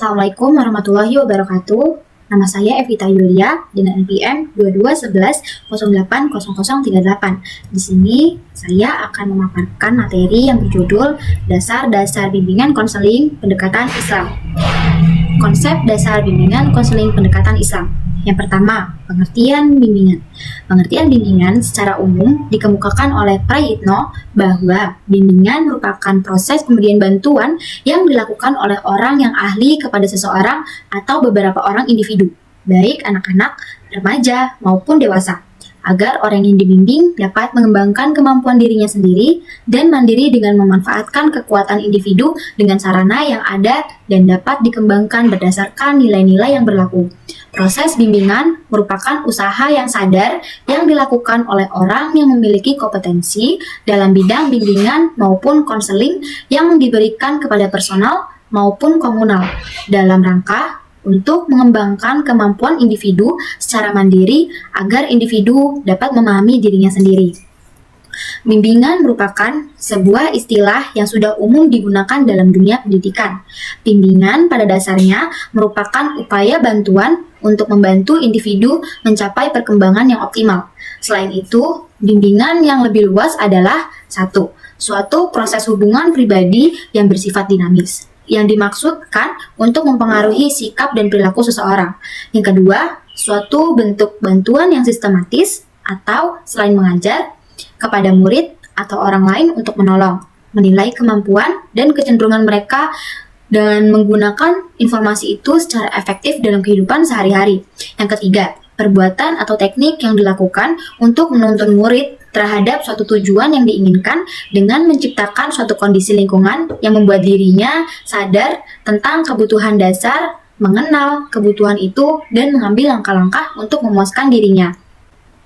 Assalamualaikum warahmatullahi wabarakatuh. Nama saya Evita Yulia dengan NPM 2211080038. Di sini saya akan memaparkan materi yang berjudul Dasar-dasar bimbingan konseling pendekatan Islam. Konsep dasar bimbingan konseling pendekatan Islam. Yang pertama, pengertian bimbingan. Pengertian bimbingan secara umum dikemukakan oleh Prayitno bahwa bimbingan merupakan proses pemberian bantuan yang dilakukan oleh orang yang ahli kepada seseorang atau beberapa orang individu, baik anak-anak, remaja, maupun dewasa, agar orang yang dibimbing dapat mengembangkan kemampuan dirinya sendiri dan mandiri dengan memanfaatkan kekuatan individu dengan sarana yang ada dan dapat dikembangkan berdasarkan nilai-nilai yang berlaku. Proses bimbingan merupakan usaha yang sadar yang dilakukan oleh orang yang memiliki kompetensi dalam bidang bimbingan maupun konseling yang diberikan kepada personal maupun komunal dalam rangka untuk mengembangkan kemampuan individu secara mandiri agar individu dapat memahami dirinya sendiri. Bimbingan merupakan sebuah istilah yang sudah umum digunakan dalam dunia pendidikan. Bimbingan pada dasarnya merupakan upaya bantuan untuk membantu individu mencapai perkembangan yang optimal. Selain itu, bimbingan yang lebih luas adalah suatu proses hubungan pribadi yang bersifat dinamis, yang dimaksudkan untuk mempengaruhi sikap dan perilaku seseorang. Yang kedua, suatu bentuk bantuan yang sistematis atau selain mengajar kepada murid atau orang lain untuk menolong, menilai kemampuan dan kecenderungan mereka dengan menggunakan informasi itu secara efektif dalam kehidupan sehari-hari. Yang ketiga, perbuatan atau teknik yang dilakukan untuk menuntun murid terhadap suatu tujuan yang diinginkan dengan menciptakan suatu kondisi lingkungan yang membuat dirinya sadar tentang kebutuhan dasar, mengenal kebutuhan itu, dan mengambil langkah-langkah untuk memuaskan dirinya.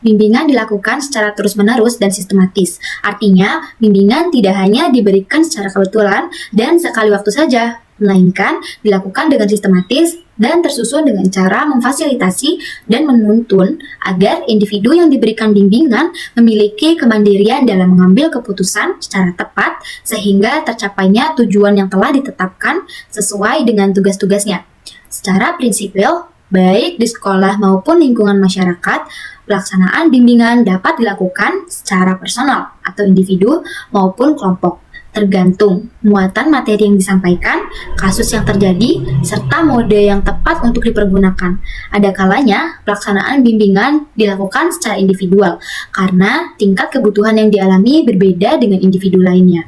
Bimbingan dilakukan secara terus-menerus dan sistematis. Artinya, bimbingan tidak hanya diberikan secara kebetulan dan sekali waktu saja, melainkan dilakukan dengan sistematis dan tersusun dengan cara memfasilitasi dan menuntun agar individu yang diberikan bimbingan memiliki kemandirian dalam mengambil keputusan secara tepat sehingga tercapainya tujuan yang telah ditetapkan sesuai dengan tugas-tugasnya. Secara prinsipil, baik di sekolah maupun lingkungan masyarakat, pelaksanaan bimbingan dapat dilakukan secara personal atau individu maupun kelompok, tergantung muatan materi yang disampaikan, kasus yang terjadi, serta mode yang tepat untuk dipergunakan. Ada kalanya pelaksanaan bimbingan dilakukan secara individual karena tingkat kebutuhan yang dialami berbeda dengan individu lainnya.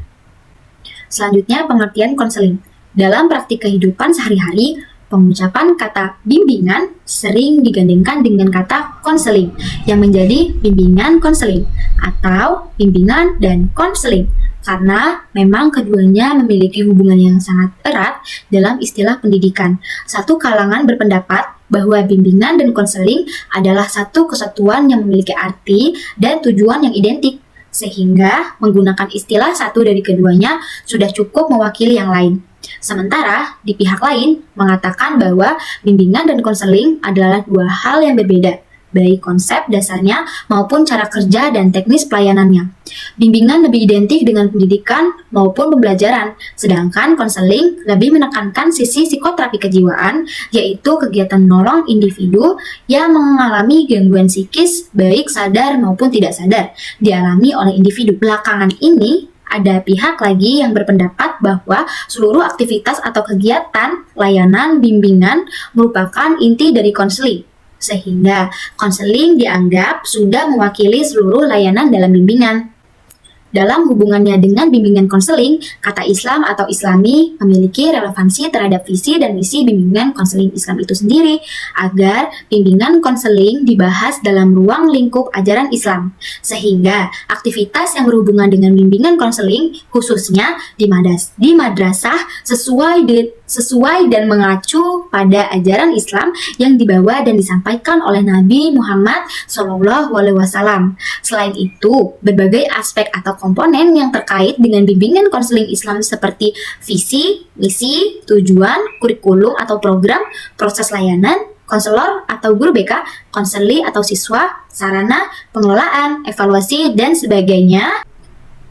Selanjutnya, pengertian konseling. Dalam praktik kehidupan sehari-hari, pengucapan kata bimbingan sering digandengkan dengan kata konseling yang menjadi bimbingan konseling atau bimbingan dan konseling karena memang keduanya memiliki hubungan yang sangat erat dalam istilah pendidikan. Satu kalangan berpendapat bahwa bimbingan dan konseling adalah satu kesatuan yang memiliki arti dan tujuan yang identik, sehingga menggunakan istilah satu dari keduanya sudah cukup mewakili yang lain. Sementara di pihak lain mengatakan bahwa bimbingan dan konseling adalah dua hal yang berbeda, baik konsep dasarnya maupun cara kerja dan teknis pelayanannya. Bimbingan lebih identik dengan pendidikan maupun pembelajaran, sedangkan konseling lebih menekankan sisi psikoterapi kejiwaan, yaitu kegiatan menolong individu yang mengalami gangguan psikis baik sadar maupun tidak sadar dialami oleh individu. Belakangan ini, ada pihak lagi yang berpendapat bahwa seluruh aktivitas atau kegiatan layanan bimbingan merupakan inti dari konseling, sehingga konseling dianggap sudah mewakili seluruh layanan dalam bimbingan. Dalam hubungannya dengan bimbingan konseling, kata Islam atau Islami memiliki relevansi terhadap visi dan misi bimbingan konseling Islam itu sendiri, agar bimbingan konseling dibahas dalam ruang lingkup ajaran Islam, sehingga aktivitas yang berhubungan dengan bimbingan konseling, khususnya di madrasah, sesuai dan mengacu pada ajaran Islam yang dibawa dan disampaikan oleh Nabi Muhammad SAW. Selain itu, berbagai aspek atau komponen yang terkait dengan bimbingan konseling Islam seperti visi, misi, tujuan, kurikulum atau program, proses layanan, konselor atau guru BK, konseli atau siswa, sarana, pengelolaan, evaluasi, dan sebagainya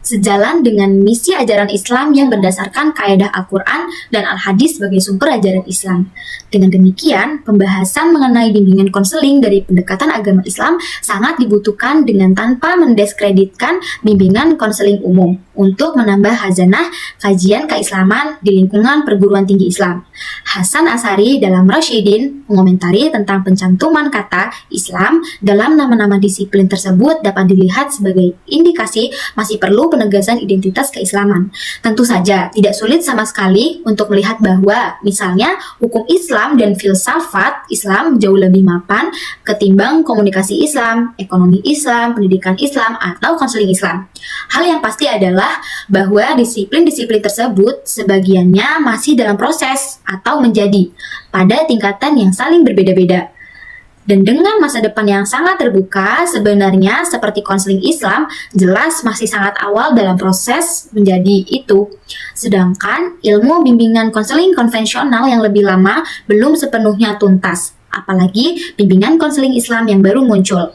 sejalan dengan misi ajaran Islam yang berdasarkan kaidah Al-Quran dan Al-Hadis sebagai sumber ajaran Islam. Dengan demikian, pembahasan mengenai bimbingan konseling dari pendekatan agama Islam sangat dibutuhkan dengan tanpa mendiskreditkan bimbingan konseling umum untuk menambah khazanah kajian keislaman di lingkungan perguruan tinggi Islam. Hasan Asy'ari dalam Rasyidin mengomentari tentang pencantuman kata Islam dalam nama-nama disiplin tersebut dapat dilihat sebagai indikasi masih perlu penegasan identitas keislaman. Tentu saja tidak sulit sama sekali untuk melihat bahwa misalnya hukum Islam dan filsafat Islam jauh lebih mapan ketimbang komunikasi Islam, ekonomi Islam, pendidikan Islam, atau konseling Islam. Hal yang pasti adalah bahwa disiplin-disiplin tersebut sebagiannya masih dalam proses atau menjadi pada tingkatan yang saling berbeda-beda. Dan dengan masa depan yang sangat terbuka, sebenarnya seperti konseling Islam, jelas masih sangat awal dalam proses menjadi itu. Sedangkan ilmu bimbingan konseling konvensional yang lebih lama belum sepenuhnya tuntas, apalagi bimbingan konseling Islam yang baru muncul.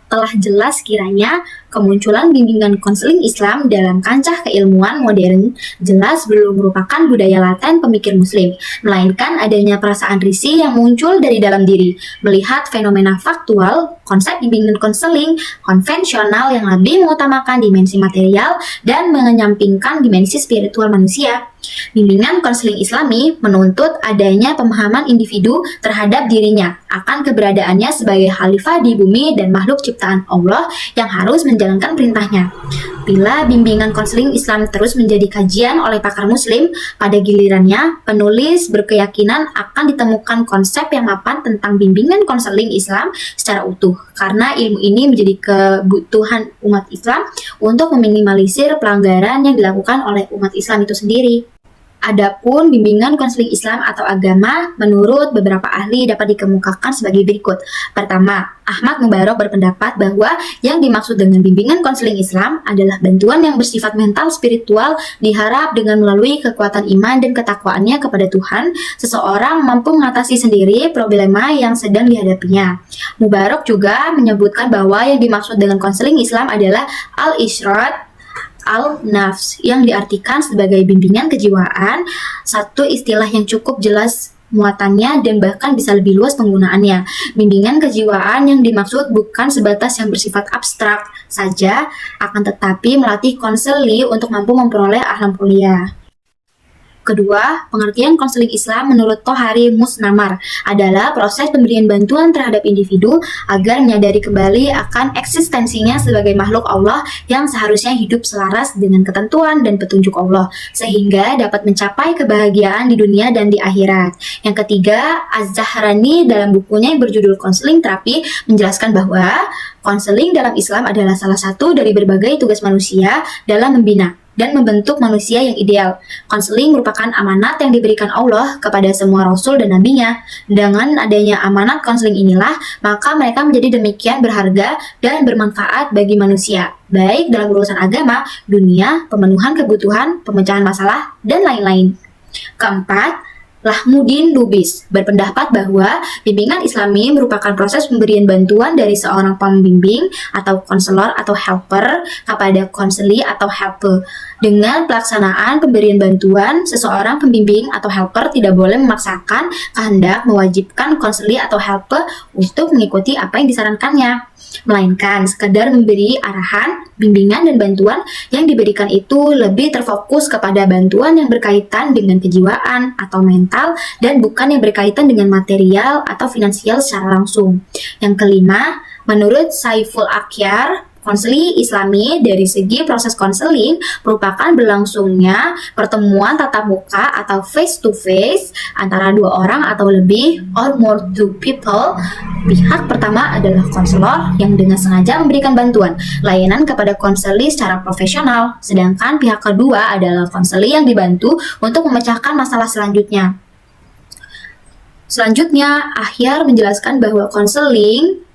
Telah jelas kiranya kemunculan bimbingan konseling Islam dalam kancah keilmuan modern jelas belum merupakan budaya laten pemikir muslim, melainkan adanya perasaan risih yang muncul dari dalam diri, melihat fenomena faktual, konsep bimbingan konseling konvensional yang lebih mengutamakan dimensi material dan menyampingkan dimensi spiritual manusia. Bimbingan konseling Islami menuntut adanya pemahaman individu terhadap dirinya akan keberadaannya sebagai khalifah di bumi dan makhluk ciptaan Allah yang harus menjalankan perintahnya. Bila bimbingan konseling Islam terus menjadi kajian oleh pakar muslim, pada gilirannya penulis berkeyakinan akan ditemukan konsep yang mapan tentang bimbingan konseling Islam secara utuh, karena ilmu ini menjadi kebutuhan umat Islam untuk meminimalisir pelanggaran yang dilakukan oleh umat Islam itu sendiri. Adapun bimbingan konseling Islam atau agama menurut beberapa ahli dapat dikemukakan sebagai berikut. Pertama, Ahmad Mubarak berpendapat bahwa yang dimaksud dengan bimbingan konseling Islam adalah bantuan yang bersifat mental spiritual diharap dengan melalui kekuatan iman dan ketakwaannya kepada Tuhan, seseorang mampu mengatasi sendiri problema yang sedang dihadapinya. Mubarak juga menyebutkan bahwa yang dimaksud dengan konseling Islam adalah al-isyrad al-nafs yang diartikan sebagai bimbingan kejiwaan, satu istilah yang cukup jelas muatannya dan bahkan bisa lebih luas penggunaannya. Bimbingan kejiwaan yang dimaksud bukan sebatas yang bersifat abstrak saja, akan tetapi melatih konseli untuk mampu memperoleh ahlak kuliah. Kedua, pengertian konseling Islam menurut Thohari Musnamar adalah proses pemberian bantuan terhadap individu agar menyadari kembali akan eksistensinya sebagai makhluk Allah yang seharusnya hidup selaras dengan ketentuan dan petunjuk Allah, sehingga dapat mencapai kebahagiaan di dunia dan di akhirat. Yang ketiga, Az-Zahrani dalam bukunya yang berjudul Konseling Terapi menjelaskan bahwa konseling dalam Islam adalah salah satu dari berbagai tugas manusia dalam membina dan membentuk manusia yang ideal. Konseling merupakan amanat yang diberikan Allah kepada semua Rasul dan Nabi-Nya. Dengan adanya amanat konseling inilah, maka mereka menjadi demikian berharga dan bermanfaat bagi manusia, baik dalam urusan agama, dunia, pemenuhan kebutuhan, pemecahan masalah, dan lain-lain. Keempat, Lahmuddin Lubis berpendapat bahwa bimbingan Islami merupakan proses pemberian bantuan dari seorang pembimbing atau konselor atau helper kepada konseli atau helper. Dengan pelaksanaan pemberian bantuan, seseorang pembimbing atau helper tidak boleh memaksakan kehendak mewajibkan konseli atau helper untuk mengikuti apa yang disarankannya, melainkan sekadar memberi arahan, bimbingan, dan bantuan yang diberikan itu lebih terfokus kepada bantuan yang berkaitan dengan kejiwaan atau mental dan bukan yang berkaitan dengan material atau finansial secara langsung. Yang kelima, menurut Saiful Akyar, konseling Islami dari segi proses konseling merupakan berlangsungnya pertemuan tatap muka atau face to face antara dua orang atau lebih or more two people. Pihak pertama adalah konselor yang dengan sengaja memberikan bantuan layanan kepada konseli secara profesional, sedangkan pihak kedua adalah konseli yang dibantu untuk memecahkan masalah selanjutnya. Selanjutnya, Akhyar menjelaskan bahwa konseling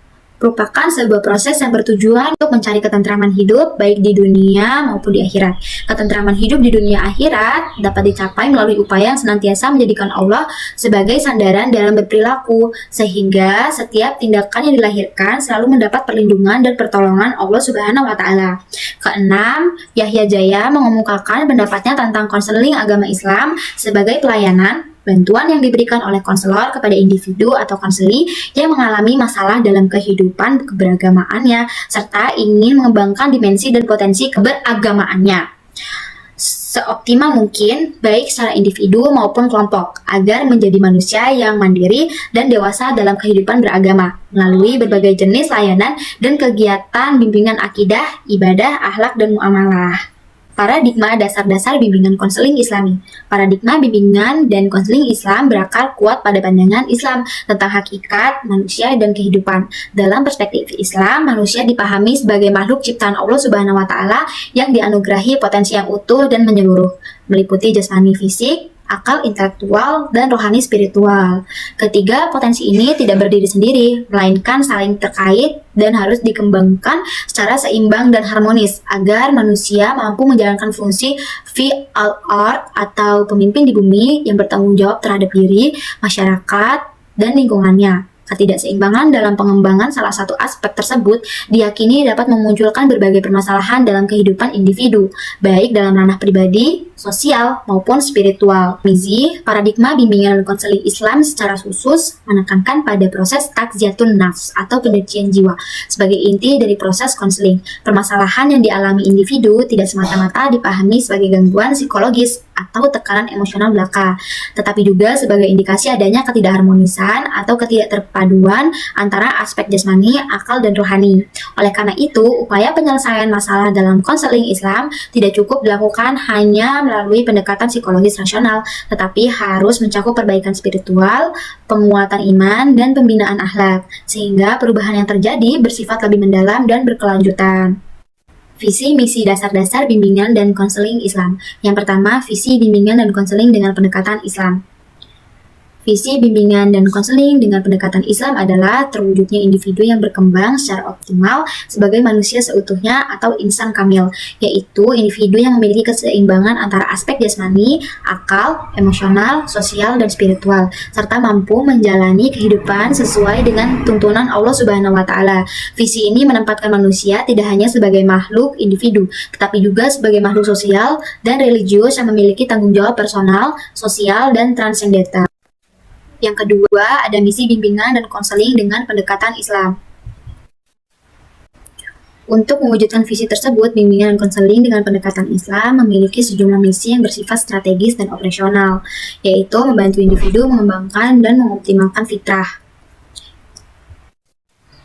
merupakan sebuah proses yang bertujuan untuk mencari ketentraman hidup baik di dunia maupun di akhirat. Ketentraman hidup di dunia akhirat dapat dicapai melalui upaya yang senantiasa menjadikan Allah sebagai sandaran dalam berperilaku, sehingga setiap tindakan yang dilahirkan selalu mendapat perlindungan dan pertolongan Allah Subhanahu wa Ta'ala. Keenam, Yahya Jaya mengemukakan pendapatnya tentang konseling agama Islam sebagai pelayanan bantuan yang diberikan oleh konselor kepada individu atau konseli yang mengalami masalah dalam kehidupan keberagamaannya serta ingin mengembangkan dimensi dan potensi keberagamaannya seoptimal mungkin baik secara individu maupun kelompok agar menjadi manusia yang mandiri dan dewasa dalam kehidupan beragama melalui berbagai jenis layanan dan kegiatan bimbingan akidah, ibadah, akhlak, dan muamalah. Paradigma dasar-dasar bimbingan konseling Islami. Paradigma bimbingan dan konseling Islam berakar kuat pada pandangan Islam tentang hakikat manusia dan kehidupan. Dalam perspektif Islam, manusia dipahami sebagai makhluk ciptaan Allah Subhanahu wa Ta'ala yang dianugerahi potensi yang utuh dan menyeluruh, meliputi jasmani fisik, akal intelektual, dan rohani spiritual. Ketiga, potensi ini tidak berdiri sendiri, melainkan saling terkait dan harus dikembangkan secara seimbang dan harmonis agar manusia mampu menjalankan fungsi al-ard atau pemimpin di bumi yang bertanggung jawab terhadap diri, masyarakat, dan lingkungannya. Ketidakseimbangan dalam pengembangan salah satu aspek tersebut diyakini dapat memunculkan berbagai permasalahan dalam kehidupan individu, baik dalam ranah pribadi, sosial, maupun spiritual. Mizi, paradigma bimbingan dan konseling Islam secara khusus menekankan pada proses takziyatun nafs atau pensucian jiwa sebagai inti dari proses konseling. Permasalahan yang dialami individu tidak semata-mata dipahami sebagai gangguan psikologis atau tekanan emosional belaka, tetapi juga sebagai indikasi adanya ketidakharmonisan atau ketidakterpaduan antara aspek jasmani, akal, dan rohani. Oleh karena itu, upaya penyelesaian masalah dalam konseling Islam tidak cukup dilakukan hanya melalui pendekatan psikologis rasional, tetapi harus mencakup perbaikan spiritual, penguatan iman, dan pembinaan akhlak, sehingga perubahan yang terjadi bersifat lebih mendalam dan berkelanjutan. Visi misi dasar-dasar bimbingan dan konseling Islam. Yang pertama, visi bimbingan dan konseling dengan pendekatan Islam. Visi bimbingan dan konseling dengan pendekatan Islam adalah terwujudnya individu yang berkembang secara optimal sebagai manusia seutuhnya atau insan kamil, yaitu individu yang memiliki keseimbangan antara aspek jasmani, akal, emosional, sosial, dan spiritual, serta mampu menjalani kehidupan sesuai dengan tuntunan Allah Subhanahu wa Ta'ala. Visi ini menempatkan manusia tidak hanya sebagai makhluk individu, tetapi juga sebagai makhluk sosial dan religius yang memiliki tanggung jawab personal, sosial, dan transendental. Yang kedua, ada misi bimbingan dan konseling dengan pendekatan Islam. Untuk mewujudkan visi tersebut, bimbingan dan konseling dengan pendekatan Islam memiliki sejumlah misi yang bersifat strategis dan operasional, yaitu membantu individu mengembangkan dan mengoptimalkan fitrah.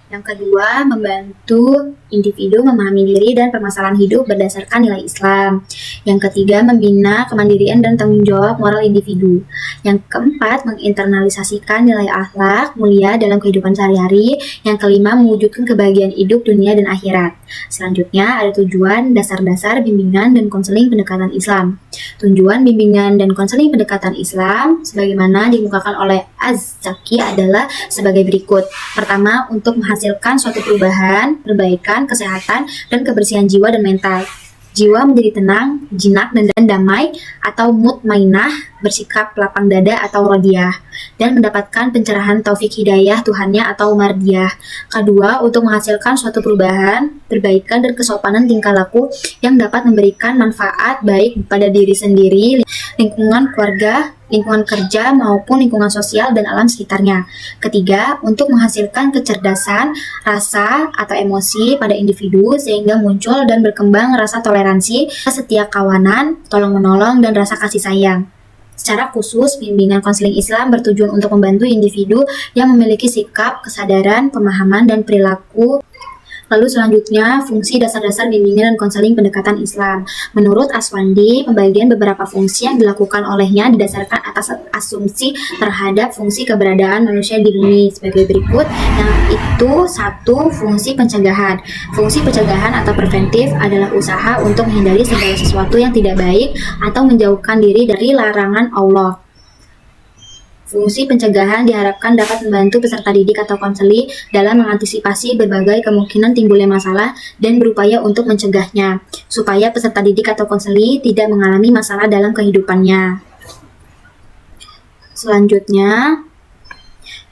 Yang kedua, membantu individu memahami diri dan permasalahan hidup berdasarkan nilai Islam. Yang ketiga, membina kemandirian dan tanggung jawab moral individu. Yang keempat, menginternalisasikan nilai akhlak mulia dalam kehidupan sehari-hari. Yang kelima, mewujudkan kebahagiaan hidup dunia dan akhirat. Selanjutnya, ada tujuan dasar-dasar bimbingan dan konseling pendekatan Islam. Tujuan bimbingan dan konseling pendekatan Islam sebagaimana dimukakan oleh Az-Zaki adalah sebagai berikut. Pertama, untuk menghasilkan suatu perubahan, perbaikan, kesehatan, dan kebersihan jiwa dan mental. Jiwa menjadi tenang, jinak, dan damai atau mutmainah, bersikap lapang dada atau radiyah, dan mendapatkan pencerahan taufik hidayah Tuhannya atau mardiyah. Kedua, untuk menghasilkan suatu perubahan, perbaikan, dan kesopanan tingkah laku yang dapat memberikan manfaat baik pada diri sendiri, lingkungan keluarga, lingkungan kerja, maupun lingkungan sosial dan alam sekitarnya. Ketiga, untuk menghasilkan kecerdasan, rasa, atau emosi pada individu sehingga muncul dan berkembang rasa toleransi, setia kawanan, tolong-menolong, dan rasa kasih sayang. Secara khusus, bimbingan konseling Islam bertujuan untuk membantu individu yang memiliki sikap, kesadaran, pemahaman, dan perilaku. Lalu selanjutnya, fungsi dasar-dasar bimbingan dan konseling pendekatan Islam. Menurut Aswandi, pembagian beberapa fungsi yang dilakukan olehnya didasarkan atas asumsi terhadap fungsi keberadaan manusia di bumi sebagai berikut, yang itu satu, fungsi pencegahan. Fungsi pencegahan atau preventif adalah usaha untuk menghindari segala sesuatu yang tidak baik atau menjauhkan diri dari larangan Allah. Fungsi pencegahan diharapkan dapat membantu peserta didik atau konseli dalam mengantisipasi berbagai kemungkinan timbulnya masalah dan berupaya untuk mencegahnya, supaya peserta didik atau konseli tidak mengalami masalah dalam kehidupannya. Selanjutnya,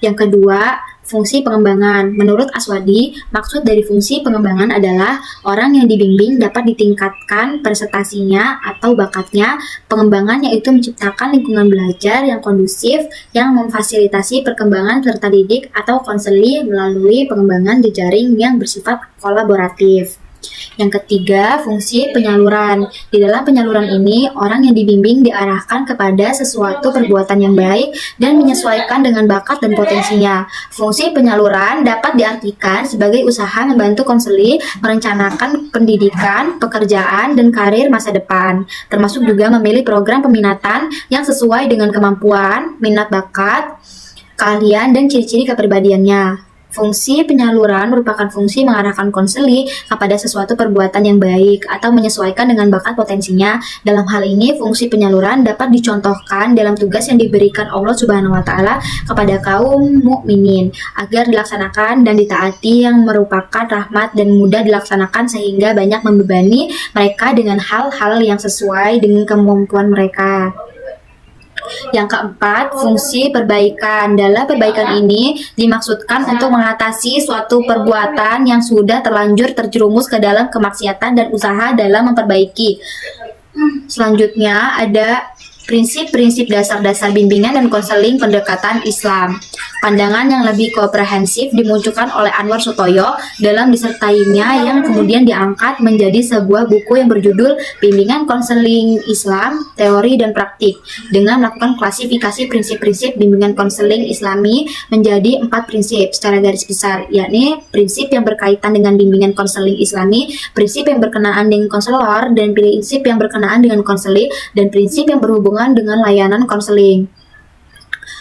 yang kedua, fungsi pengembangan. Menurut Aswadi, maksud dari fungsi pengembangan adalah orang yang dibimbing dapat ditingkatkan prestasinya atau bakatnya. Pengembangan yaitu menciptakan lingkungan belajar yang kondusif yang memfasilitasi perkembangan peserta didik atau konseli melalui pengembangan jejaring yang bersifat kolaboratif. Yang ketiga, fungsi penyaluran. Di dalam penyaluran ini, orang yang dibimbing diarahkan kepada sesuatu perbuatan yang baik dan menyesuaikan dengan bakat dan potensinya. Fungsi penyaluran dapat diartikan sebagai usaha membantu konseli merencanakan pendidikan, pekerjaan, dan karir masa depan, termasuk juga memilih program peminatan yang sesuai dengan kemampuan, minat bakat, keahlian, dan ciri-ciri kepribadiannya. Fungsi penyaluran merupakan fungsi mengarahkan konseli kepada sesuatu perbuatan yang baik atau menyesuaikan dengan bakat potensinya. Dalam hal ini, fungsi penyaluran dapat dicontohkan dalam tugas yang diberikan Allah Subhanahu wa Ta'ala kepada kaum mukminin agar dilaksanakan dan ditaati, yang merupakan rahmat dan mudah dilaksanakan sehingga banyak membebani mereka dengan hal-hal yang sesuai dengan kemampuan mereka. Yang keempat, fungsi perbaikan. Dalam perbaikan ini dimaksudkan untuk mengatasi suatu perbuatan yang sudah terlanjur terjerumus ke dalam kemaksiatan dan usaha dalam memperbaiki. Selanjutnya ada prinsip-prinsip dasar-dasar bimbingan dan konseling pendekatan Islam. Pandangan yang lebih komprehensif dimunculkan oleh Anwar Sutoyo dalam disertasinya yang kemudian diangkat menjadi sebuah buku yang berjudul Bimbingan Konseling Islam, Teori dan Praktik, dengan melakukan klasifikasi prinsip-prinsip bimbingan konseling Islami menjadi 4 prinsip secara garis besar, yakni prinsip yang berkaitan dengan bimbingan konseling Islami, prinsip yang berkenaan dengan konselor, dan prinsip yang berkenaan dengan konseli, dan prinsip yang berhubungan dengan layanan konseling.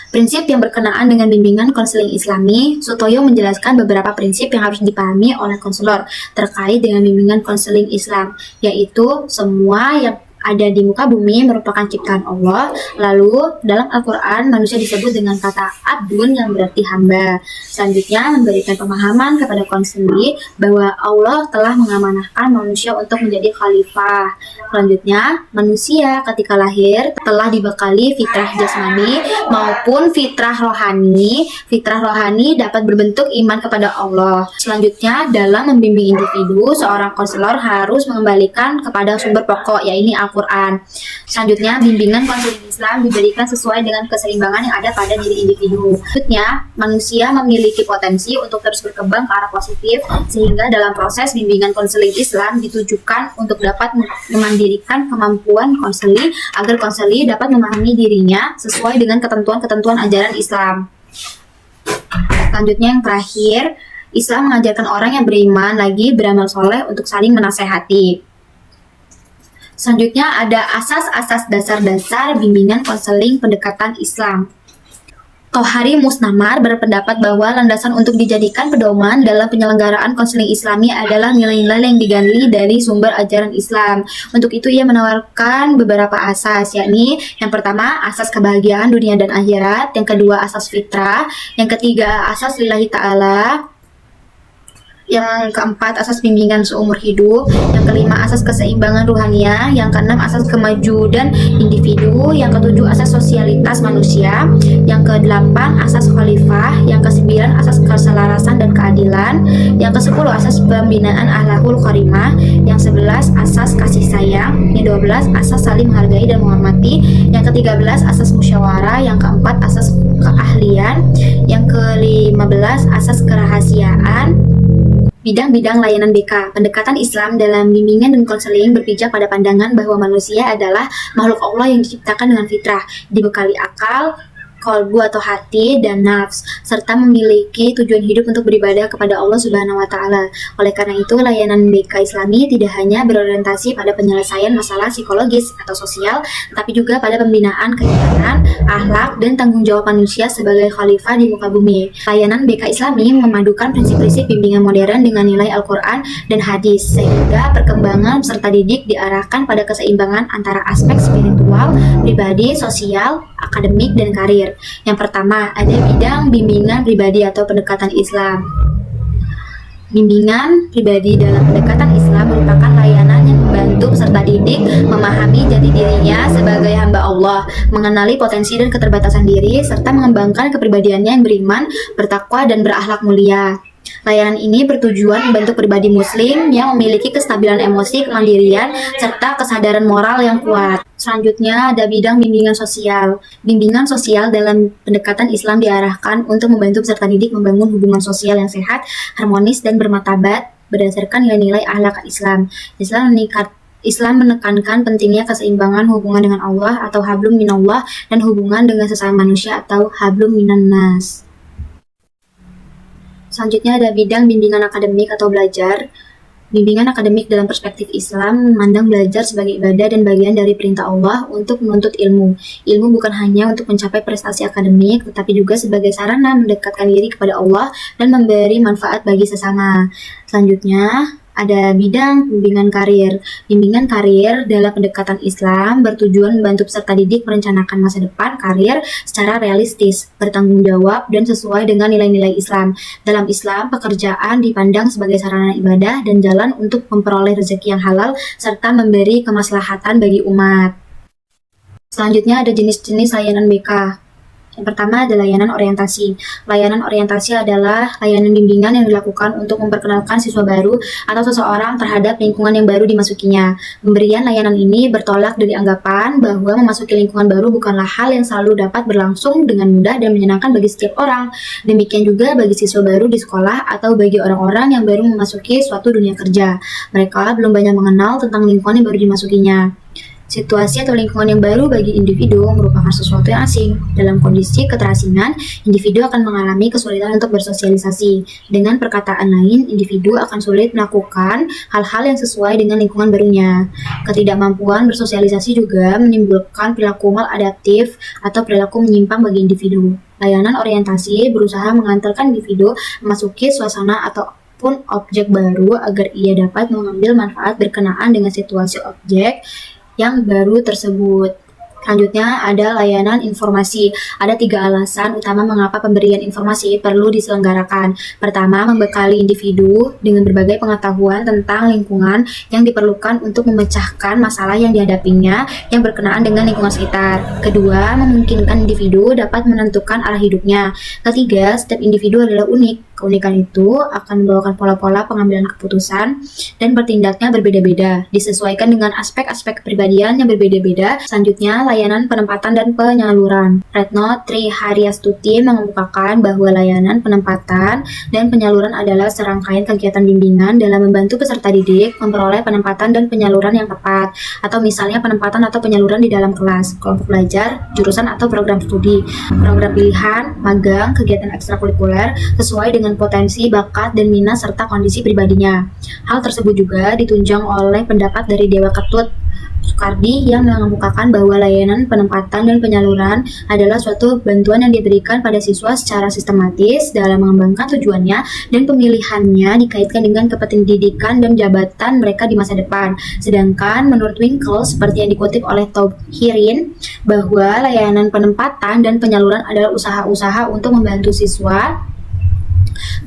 Prinsip yang berkenaan dengan bimbingan konseling Islami, Sutoyo menjelaskan beberapa prinsip yang harus dipahami oleh konselor terkait dengan bimbingan konseling Islam, yaitu semua yang ada di muka bumi merupakan ciptaan Allah. Lalu dalam Al-Quran manusia disebut dengan kata abdun yang berarti hamba. Selanjutnya memberikan pemahaman kepada konseli bahwa Allah telah mengamanahkan manusia untuk menjadi khalifah. Selanjutnya manusia ketika lahir telah dibekali fitrah jasmani maupun fitrah rohani. Fitrah rohani dapat berbentuk iman kepada Allah. Selanjutnya dalam membimbing individu, seorang konselor harus mengembalikan kepada sumber pokok, yaitu Al-Quran. Selanjutnya, bimbingan konseling Islam diberikan sesuai dengan keseimbangan yang ada pada diri individu. Selanjutnya, manusia memiliki potensi untuk terus berkembang ke arah positif, sehingga dalam proses bimbingan konseling Islam ditujukan untuk dapat memandirikan kemampuan konseli agar konseli dapat memahami dirinya sesuai dengan ketentuan-ketentuan ajaran Islam. Selanjutnya, yang terakhir, Islam mengajarkan orang yang beriman lagi beramal soleh untuk saling menasehati. Selanjutnya ada asas-asas dasar-dasar bimbingan konseling pendekatan Islam. Tohari Musnamar berpendapat bahwa landasan untuk dijadikan pedoman dalam penyelenggaraan konseling Islami adalah nilai-nilai yang digali dari sumber ajaran Islam. Untuk itu ia menawarkan beberapa asas, yakni yang pertama asas kebahagiaan dunia dan akhirat, yang kedua asas fitrah, yang ketiga asas lillahi ta'ala, yang keempat asas bimbingan seumur hidup, yang kelima asas keseimbangan ruhaniah, yang keenam asas kemajuan individu, yang ketujuh asas sosialitas manusia, yang kedelapan asas khalifah, yang kesembilan asas keselarasan dan keadilan, yang kesepuluh asas pembinaan akhlakul karimah, yang 11 asas kasih sayang, yang 12 asas saling menghargai dan menghormati, yang ke-13 asas musyawarah, yang keempat asas keahlian, yang ke-15 asas kerahasiaan. Bidang-bidang layanan BK. Pendekatan Islam dalam bimbingan dan konseling berpijak pada pandangan bahwa manusia adalah makhluk Allah yang diciptakan dengan fitrah, dibekali akal, kolbu atau hati, dan nafs, serta memiliki tujuan hidup untuk beribadah kepada Allah Subhanahu wa Ta'ala. Oleh karena itu, layanan BK Islami tidak hanya berorientasi pada penyelesaian masalah psikologis atau sosial, tapi juga pada pembinaan keimanan, akhlak, dan tanggung jawab manusia sebagai khalifah di muka bumi. Layanan BK Islami memadukan prinsip-prinsip bimbingan modern dengan nilai Al-Quran dan hadis, sehingga perkembangan peserta didik diarahkan pada keseimbangan antara aspek spiritual, pribadi, sosial, akademik, dan karir. Yang pertama, ada bidang bimbingan pribadi atau pendekatan Islam. Bimbingan pribadi dalam pendekatan Islam merupakan layanan yang membantu peserta didik memahami jati dirinya sebagai hamba Allah, mengenali potensi dan keterbatasan diri, serta mengembangkan kepribadiannya yang beriman, bertakwa, dan berakhlak mulia. Layanan ini bertujuan membentuk pribadi muslim yang memiliki kestabilan emosi, kemandirian, serta kesadaran moral yang kuat. Selanjutnya ada bidang bimbingan sosial. Bimbingan sosial dalam pendekatan Islam diarahkan untuk membantu peserta didik membangun hubungan sosial yang sehat, harmonis, dan bermartabat berdasarkan nilai-nilai akhlak Islam. Islam menekankan pentingnya keseimbangan hubungan dengan Allah atau hablum minallah dan hubungan dengan sesama manusia atau hablum minannas. Selanjutnya ada bidang bimbingan akademik atau belajar. Bimbingan akademik dalam perspektif Islam memandang belajar sebagai ibadah dan bagian dari perintah Allah untuk menuntut ilmu. Ilmu bukan hanya untuk mencapai prestasi akademik, tetapi juga sebagai sarana mendekatkan diri kepada Allah dan memberi manfaat bagi sesama. Selanjutnya, ada bidang bimbingan karir. Bimbingan karir dalam pendekatan Islam bertujuan membantu peserta didik merencanakan masa depan karir secara realistis, bertanggung jawab, dan sesuai dengan nilai-nilai Islam. Dalam Islam, pekerjaan dipandang sebagai sarana ibadah dan jalan untuk memperoleh rezeki yang halal serta memberi kemaslahatan bagi umat. Selanjutnya ada jenis-jenis layanan BK. Yang pertama adalah layanan orientasi. Layanan orientasi adalah layanan bimbingan yang dilakukan untuk memperkenalkan siswa baru atau seseorang terhadap lingkungan yang baru dimasukinya. Pemberian layanan ini bertolak dari anggapan bahwa memasuki lingkungan baru bukanlah hal yang selalu dapat berlangsung dengan mudah dan menyenangkan bagi setiap orang. Demikian juga bagi siswa baru di sekolah atau bagi orang-orang yang baru memasuki suatu dunia kerja. Mereka belum banyak mengenal tentang lingkungan yang baru dimasukinya. Situasi atau lingkungan yang baru bagi individu merupakan sesuatu yang asing. Dalam kondisi keterasingan, individu akan mengalami kesulitan untuk bersosialisasi. Dengan perkataan lain, individu akan sulit melakukan hal-hal yang sesuai dengan lingkungan barunya. Ketidakmampuan bersosialisasi juga menimbulkan perilaku maladaptif atau perilaku menyimpang bagi individu. Layanan orientasi berusaha mengantarkan individu memasuki suasana ataupun objek baru agar ia dapat mengambil manfaat berkenaan dengan situasi objek yang baru tersebut. Selanjutnya ada layanan informasi. Ada 3 alasan utama mengapa pemberian informasi perlu diselenggarakan. Pertama, membekali individu dengan berbagai pengetahuan tentang lingkungan yang diperlukan untuk memecahkan masalah yang dihadapinya yang berkenaan dengan lingkungan sekitar. Kedua, memungkinkan individu dapat menentukan arah hidupnya. Ketiga, setiap individu adalah unik. Keunikan itu akan membawakan pola-pola pengambilan keputusan dan bertindaknya berbeda-beda, disesuaikan dengan aspek-aspek kepribadian yang berbeda-beda. Selanjutnya, layanan penempatan dan penyaluran. Retno Trihariastuti mengemukakan bahwa layanan penempatan dan penyaluran adalah serangkaian kegiatan bimbingan dalam membantu peserta didik memperoleh penempatan dan penyaluran yang tepat, atau misalnya penempatan atau penyaluran di dalam kelas, kelompok belajar, jurusan atau program studi, program pilihan, magang, kegiatan ekstrakurikuler, sesuai dengan potensi, bakat, dan minat serta kondisi pribadinya. Hal tersebut juga ditunjang oleh pendapat dari Dewa Ketut Soekardi yang mengemukakan bahwa layanan penempatan dan penyaluran adalah suatu bantuan yang diberikan pada siswa secara sistematis dalam mengembangkan tujuannya dan pemilihannya dikaitkan dengan kependidikan dan jabatan mereka di masa depan. Sedangkan menurut Winkle, seperti yang dikutip oleh Tauhirin, bahwa layanan penempatan dan penyaluran adalah usaha-usaha untuk membantu siswa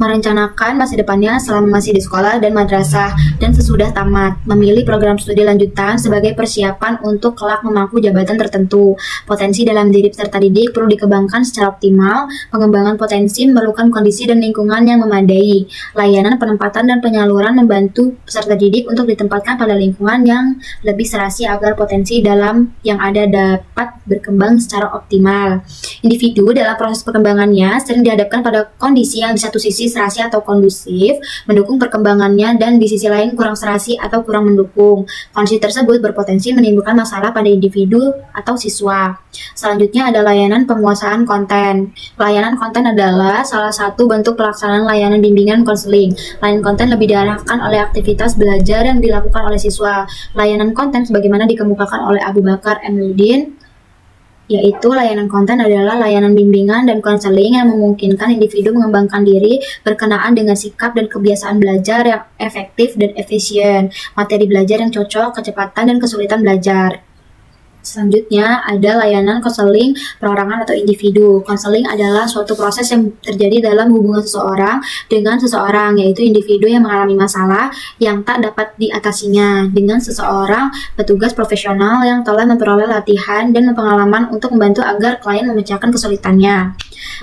merencanakan masa depannya selama masih di sekolah dan madrasah dan sesudah tamat, memilih program studi lanjutan sebagai persiapan untuk kelak memangku jabatan tertentu. Potensi dalam diri peserta didik perlu dikembangkan secara optimal. Pengembangan potensi memerlukan kondisi dan lingkungan yang memadai. Layanan penempatan dan penyaluran membantu peserta didik untuk ditempatkan pada lingkungan yang lebih serasi agar potensi dalam yang ada dapat berkembang secara optimal. Individu dalam proses perkembangannya sering dihadapkan pada kondisi yang di satu sisi serasi atau kondusif, mendukung perkembangannya, dan di sisi lain kurang serasi atau kurang mendukung. Kondisi tersebut berpotensi menimbulkan masalah pada individu atau siswa. Selanjutnya ada layanan penguasaan konten. Layanan konten adalah salah satu bentuk pelaksanaan layanan bimbingan konseling. Layanan konten lebih diarahkan oleh aktivitas belajar yang dilakukan oleh siswa. Layanan konten sebagaimana dikemukakan oleh Abu Bakar M. Nurdin, yaitu layanan konten adalah layanan bimbingan dan konseling yang memungkinkan individu mengembangkan diri berkenaan dengan sikap dan kebiasaan belajar yang efektif dan efisien, materi belajar yang cocok, kecepatan dan kesulitan belajar. Selanjutnya ada layanan konseling perorangan atau individu. Konseling adalah suatu proses yang terjadi dalam hubungan seseorang dengan seseorang, yaitu individu yang mengalami masalah yang tak dapat diatasinya dengan seseorang petugas profesional yang telah memperoleh latihan dan pengalaman untuk membantu agar klien memecahkan kesulitannya.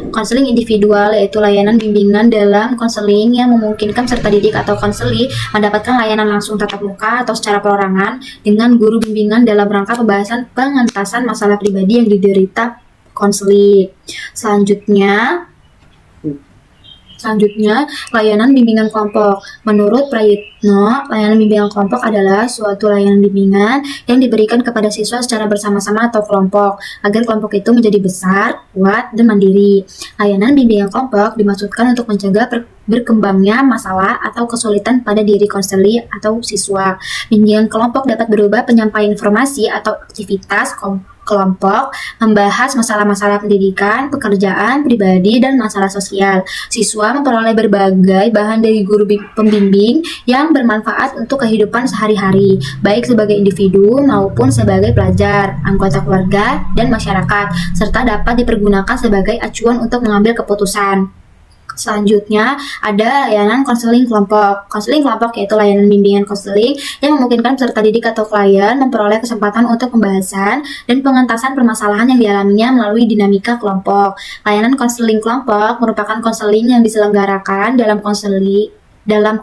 Konseling individual yaitu layanan bimbingan dalam konseling yang memungkinkan peserta didik atau konseli mendapatkan layanan langsung tatap muka atau secara perorangan dengan guru bimbingan dalam rangka pembahasan pengentasan masalah pribadi yang diderita konseli. Selanjutnya, layanan bimbingan kelompok. Menurut Prayitno, layanan bimbingan kelompok adalah suatu layanan bimbingan yang diberikan kepada siswa secara bersama-sama atau kelompok, agar kelompok itu menjadi besar, kuat, dan mandiri. Layanan bimbingan kelompok dimaksudkan untuk mencegah berkembangnya masalah atau kesulitan pada diri konseli atau siswa. Bimbingan kelompok dapat berupa penyampaian informasi atau aktivitas kelompok, membahas masalah-masalah pendidikan, pekerjaan, pribadi, dan masalah sosial. Siswa memperoleh berbagai bahan dari guru pembimbing yang bermanfaat untuk kehidupan sehari-hari, baik sebagai individu maupun sebagai pelajar, anggota keluarga, dan masyarakat, serta dapat dipergunakan sebagai acuan untuk mengambil keputusan. Selanjutnya, ada layanan konseling kelompok. Konseling kelompok yaitu layanan bimbingan konseling yang memungkinkan peserta didik atau klien memperoleh kesempatan untuk pembahasan dan pengentasan permasalahan yang dialaminya melalui dinamika kelompok. Layanan konseling kelompok merupakan konseling yang diselenggarakan dalam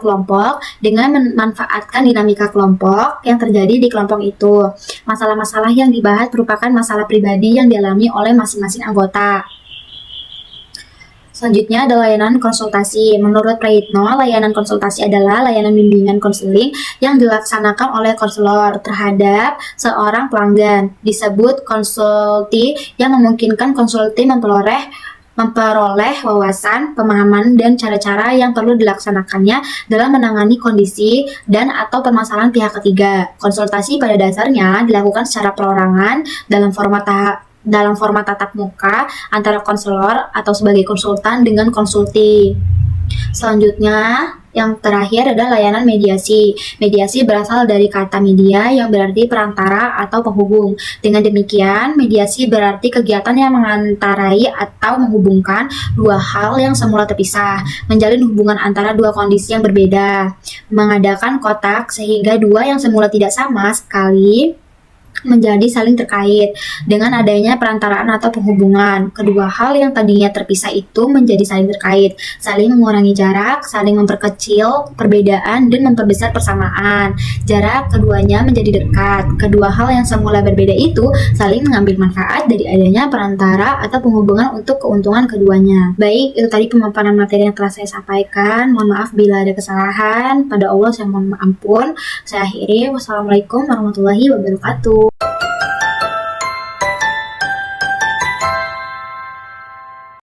kelompok dengan memanfaatkan dinamika kelompok yang terjadi di kelompok itu. Masalah-masalah yang dibahas merupakan masalah pribadi yang dialami oleh masing-masing anggota. Selanjutnya ada layanan konsultasi. Menurut Prayitno, layanan konsultasi adalah layanan bimbingan konseling yang dilaksanakan oleh konselor terhadap seorang pelanggan. Disebut konsulti yang memungkinkan konsulti memperoleh wawasan, pemahaman, dan cara-cara yang perlu dilaksanakannya dalam menangani kondisi dan atau permasalahan pihak ketiga. Konsultasi pada dasarnya dilakukan secara perorangan dalam format tatap muka antara konselor atau sebagai konsultan dengan konsulti. Selanjutnya, yang terakhir adalah layanan mediasi. Mediasi berasal dari kata media yang berarti perantara atau penghubung. Dengan demikian, mediasi berarti kegiatan yang mengantarai atau menghubungkan dua hal yang semula terpisah, menjalin hubungan antara dua kondisi yang berbeda, mengadakan kotak sehingga dua yang semula tidak sama sekali menjadi saling terkait dengan adanya perantaraan atau penghubungan. Kedua hal yang tadinya terpisah itu menjadi saling terkait, saling mengurangi jarak, saling memperkecil perbedaan, dan memperbesar persamaan. Jarak keduanya menjadi dekat. Kedua hal yang semula berbeda itu saling mengambil manfaat dari adanya perantara atau penghubungan untuk keuntungan keduanya. Baik, itu tadi pemaparan materi yang telah saya sampaikan. Mohon maaf bila ada kesalahan. Pada Allah saya mohon ampun. Saya akhiri. Wassalamualaikum warahmatullahi wabarakatuh.